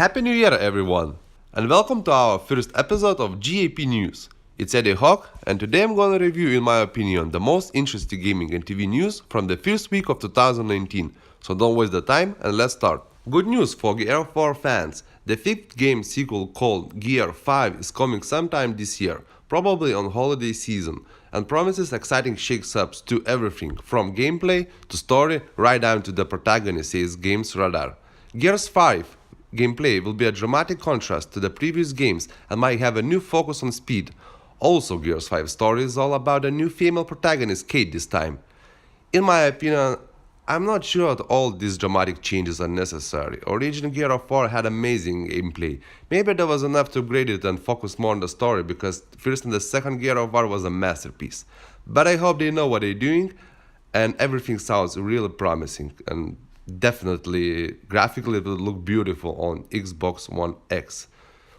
Happy New Year, everyone, and welcome to our first episode of G.A.P News. It's Eddie Hawk, and today I'm gonna review, in my opinion, the most interesting gaming and TV news from the first week of 2019. So don't waste the time and let's start. Good news for Gear 4 fans. The fifth game sequel called Gear 5 is coming sometime this year, probably on holiday season, and promises exciting shakes-ups to everything from gameplay to story right down to the protagonist, says Games Radar. Gears 5 gameplay will be a dramatic contrast to the previous games and might have a new focus on speed. Also, Gears 5 story is all about a new female protagonist, Kate, this time. In my opinion, I'm not sure that all these dramatic changes are necessary. Original Gear 4 had amazing gameplay. Maybe there was enough to upgrade it and focus more on the story, because first and the second Gear of War was a masterpiece. But I hope they know what they're doing, and everything sounds really promising, and definitely graphically it will look beautiful on Xbox One X.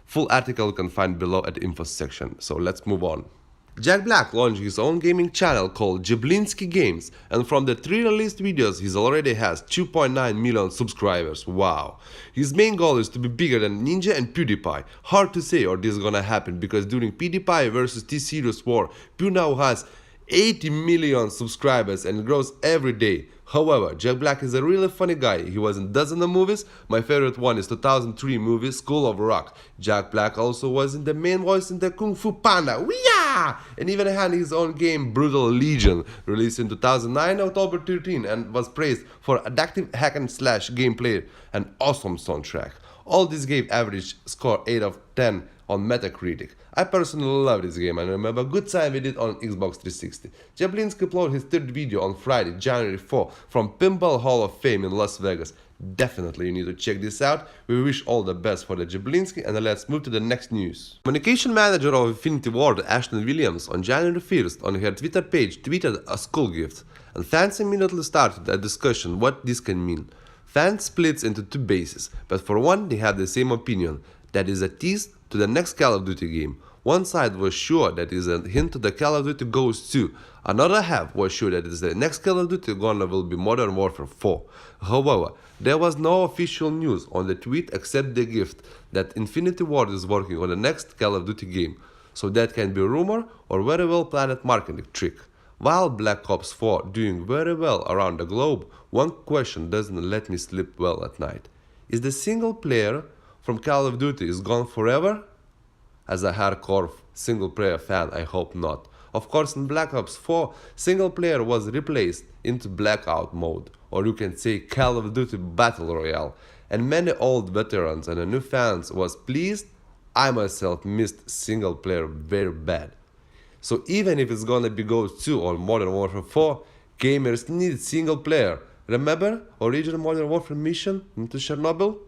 Full article you can find below at the info section, so let's move on. Jack Black launched his own gaming channel called Jablinski Games, and from the 3 released videos he already has 2.9 million subscribers. Wow. His main goal is to be bigger than Ninja and PewDiePie. Hard to say or this is gonna happen, because during PewDiePie vs T-Series war, Pew now has 80 million subscribers and grows every day. However, Jack Black is a really funny guy. He was in dozens of movies. My favorite one is 2003 movie School of Rock. Jack Black also was in the main voice in the Kung Fu Panda. Weeah! And even had his own game Brutal Legion, released in 2009 October 13, and was praised for addictive hack and slash gameplay and awesome soundtrack. All this gave average score 8 of 10 on Metacritic. I personally love this game and remember a good time with it on Xbox 360. Jablinski uploaded his third video on Friday, January 4, from Pinball Hall of Fame in Las Vegas. Definitely you need to check this out. We wish all the best for the Jablinski, and let's move to the next news. Communication manager of Infinity Ward, Ashton Williams, on January 1st on her Twitter page tweeted a school gift, and fans immediately started a discussion what this can mean. Fans splits into two bases, but for one they have the same opinion, that is a tease to the next Call of Duty game. One side was sure that is a hint to the Call of Duty Ghosts 2, another half was sure that the next Call of Duty gonna will be Modern Warfare 4. However, there was no official news on the tweet except the gift that Infinity Ward is working on the next Call of Duty game, so that can be a rumor or very well planned marketing trick. While Black Ops 4 doing very well around the globe, one question doesn't let me sleep well at night. Is the single player from Call of Duty is gone forever? As a hardcore single player fan, I hope not. Of course, in Black Ops 4, single player was replaced into Blackout mode, or you can say Call of Duty Battle Royale, and many old veterans and new fans was pleased. I myself missed single player very bad. So even if it's gonna be Ghost 2 or Modern Warfare 4, gamers need single player. Remember original Modern Warfare mission into Chernobyl?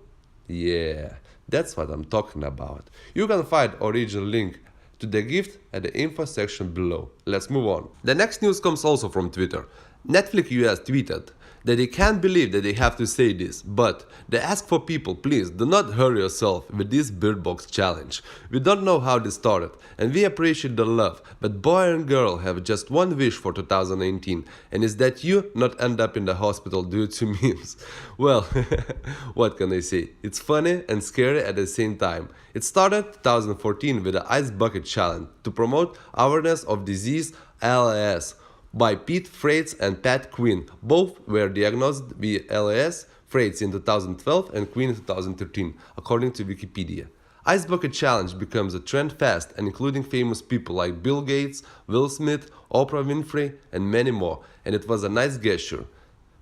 Yeah, that's what I'm talking about. You can find original link to the gift at the info section below. Let's move on. The next news comes also from Twitter. Netflix US tweeted that they can't believe that they have to say this, but they ask for people, please do not hurry yourself with this Bird Box challenge. We don't know how this started, and we appreciate the love, but boy and girl have just one wish for 2019, and is that you not end up in the hospital due to memes. Well, what can I say? It's funny and scary at the same time. It started 2014 with the Ice Bucket Challenge to promote awareness of disease LAS by Pete Freites and Pat Quinn. Both were diagnosed with LAS, Freites in 2012 and Quinn in 2013, according to Wikipedia. Ice Bucket Challenge becomes a trend fast, and including famous people like Bill Gates, Will Smith, Oprah Winfrey, and many more, and it was a nice gesture.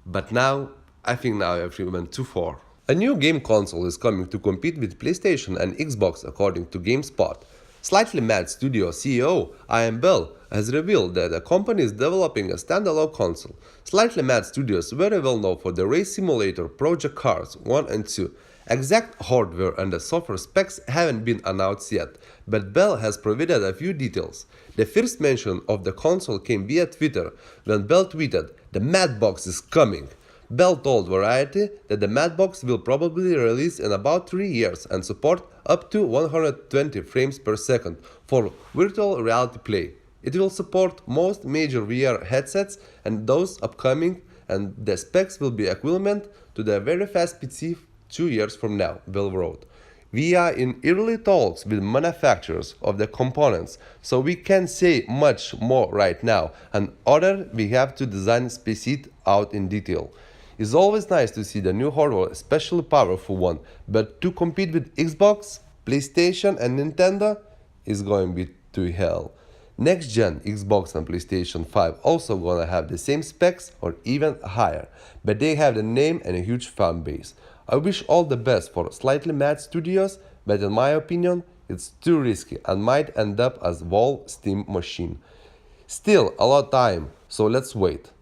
But now, I think now everything went too far. A new game console is coming to compete with PlayStation and Xbox, according to GameSpot. Slightly Mad Studio CEO Ian Bell has revealed that the company is developing a standalone console. Slightly Mad Studios is very well known for the race simulator Project Cars 1 and 2. Exact hardware and the software specs haven't been announced yet, but Bell has provided a few details. The first mention of the console came via Twitter when Bell tweeted, "The Mad Box is coming." Bell told Variety that the Mad Box will probably release in about 3 years and support up to 120 frames per second for virtual reality play. It will support most major VR headsets and those upcoming, and the specs will be equivalent to the very fast PC 2 years from now, Bell wrote. We are in early talks with manufacturers of the components, so we can't say much more right now, and other we have to design space it out in detail. It's always nice to see the new hardware, especially powerful one, but to compete with Xbox, PlayStation and Nintendo is going to be to hell. Next gen Xbox and PlayStation 5 also gonna have the same specs or even higher, but they have the name and a huge fan base. I wish all the best for slightly mad studios, but in my opinion, it's too risky and might end up as Valve Steam machine. Still a lot of time, so let's wait.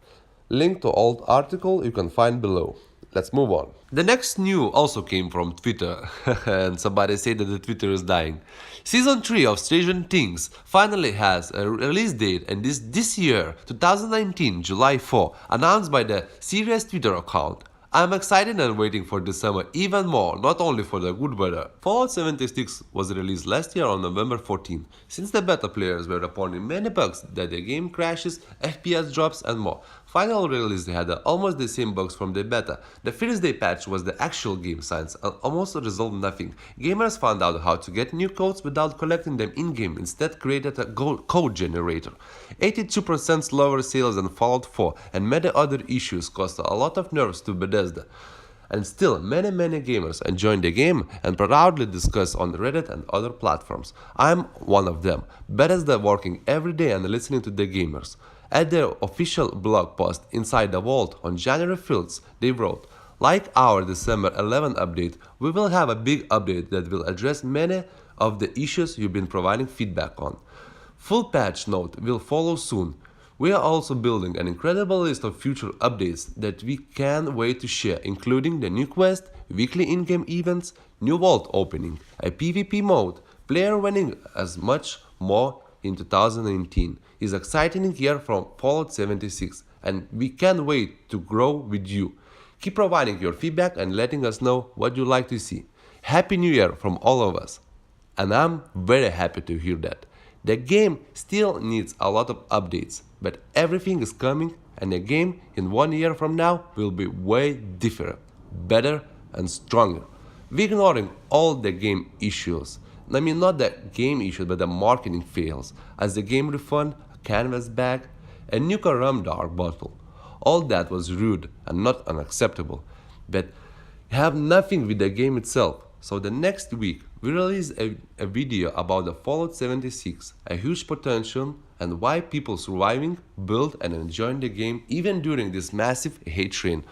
Link to old article you can find below. Let's move on. The next news also came from Twitter, and somebody said that the Twitter is dying. Season 3 of Stranger Things finally has a release date, and this year, 2019, July 4, announced by the series Twitter account. I'm excited and waiting for this summer even more, not only for the good weather. Fallout 76 was released last year on November 14. Since the beta players were reporting many bugs that the game crashes, FPS drops and more. Final release had almost the same bugs from the beta. The first day patch was the actual game science and almost resolved nothing. Gamers found out how to get new codes without collecting them in-game, instead created a code generator. 82% slower sales than Fallout 4 and many other issues cost a lot of nerves to Bethesda. And still, many gamers enjoy the game and proudly discuss on Reddit and other platforms. I'm one of them. Bethesda working every day and listening to the gamers. At their official blog post Inside the Vault on January 5th, they wrote, "Like our December 11 update, we will have a big update that will address many of the issues you've been providing feedback on. Full patch note will follow soon. We are also building an incredible list of future updates that we can't wait to share, including the new quest, weekly in-game events, new vault opening, a PvP mode, player winning, as much more in 2019. It's exciting year from Fallout 76, and we can't wait to grow with you. Keep providing your feedback and letting us know what you'd like to see. Happy New Year from all of us." And I'm very happy to hear that. The game still needs a lot of updates, but everything is coming, and the game in 1 year from now will be way different, better and stronger. We're ignoring all the game issues. I mean, not the game issues, but the marketing fails, as the game refund, a canvas bag, a new Dark bottle. All that was rude and not unacceptable, but have nothing with the game itself. So the next week, we release a video about the Fallout 76, a huge potential, and why people surviving, build and enjoying the game even during this massive hate train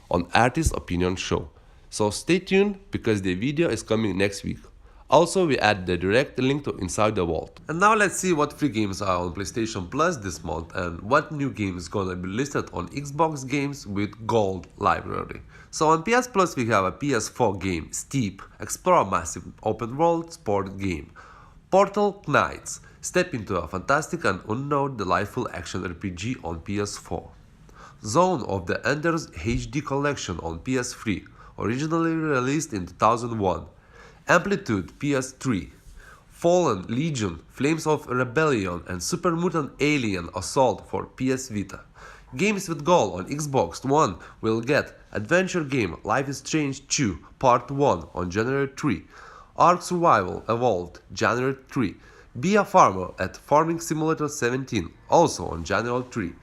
on Artist Opinion Show. So stay tuned because the video is coming next week. Also, we add the direct link to Inside the Vault. And now let's see what free games are on PlayStation Plus this month and what new game is gonna be listed on Xbox games with Gold library. So on PS Plus we have a PS4 game, Steep, explore a massive open world sport game. Portal Knights, step into a fantastic and unknown delightful action RPG on PS4. Zone of the Enders HD Collection on PS3, originally released in 2001. Amplitude PS3, Fallen Legion, Flames of Rebellion and Super Mutant Alien Assault for PS Vita. Games with Gold on Xbox One will get Adventure Game Life is Strange 2 Part 1 on January 3, Ark Survival Evolved January 3, Be a Farmer at Farming Simulator 17 also on January 3,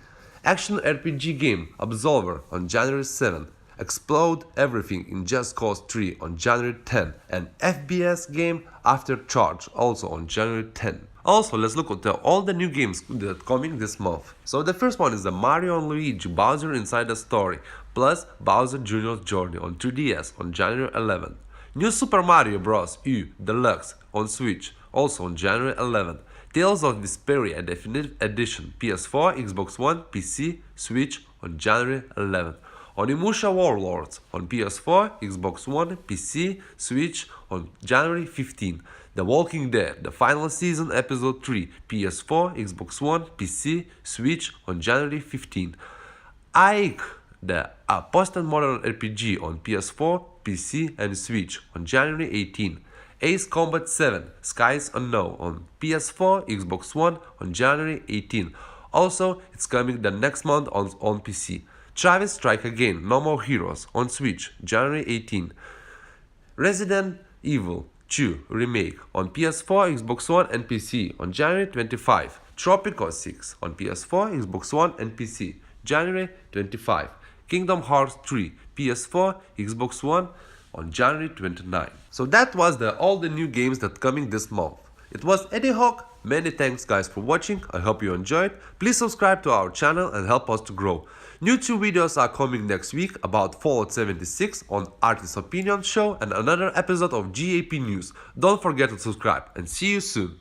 Action RPG game Absolver on January 7, Explode Everything in Just Cause 3 on January 10, and FBS game After Charge also on January 10. Also, let's look at all the new games that are coming this month. So the first one is the Mario and Luigi Bowser Inside the Story, plus Bowser Jr.'s Journey on 3DS on January 11. New Super Mario Bros. U Deluxe on Switch, also on January 11. Tales of Vesperia Definitive Edition, PS4, Xbox One, PC, Switch on January 11. Onimusha Warlords on PS4, Xbox One, PC, Switch on January 15. The Walking Dead, the final season, episode 3, PS4, Xbox One, PC, Switch on January 15. Ike, the post-modern RPG on PS4, PC and Switch on January 18. Ace Combat 7, Skies Unknown on PS4, Xbox One on January 18. Also, it's coming the next month on PC. Travis Strike Again, No More Heroes on Switch, January 18. Resident Evil 2 Remake on PS4, Xbox One and PC on January 25. Tropico 6 on PS4, Xbox One and PC January 25. Kingdom Hearts 3 PS4, Xbox One on January 29. So that was all the new games that coming this month. It was Eddie Hawk. Many thanks guys for watching. I hope you enjoyed. Please subscribe to our channel and help us to grow. New 2 videos are coming next week about Fallout 76 on Artist Opinion Show and another episode of G.A.P News. Don't forget to subscribe and see you soon.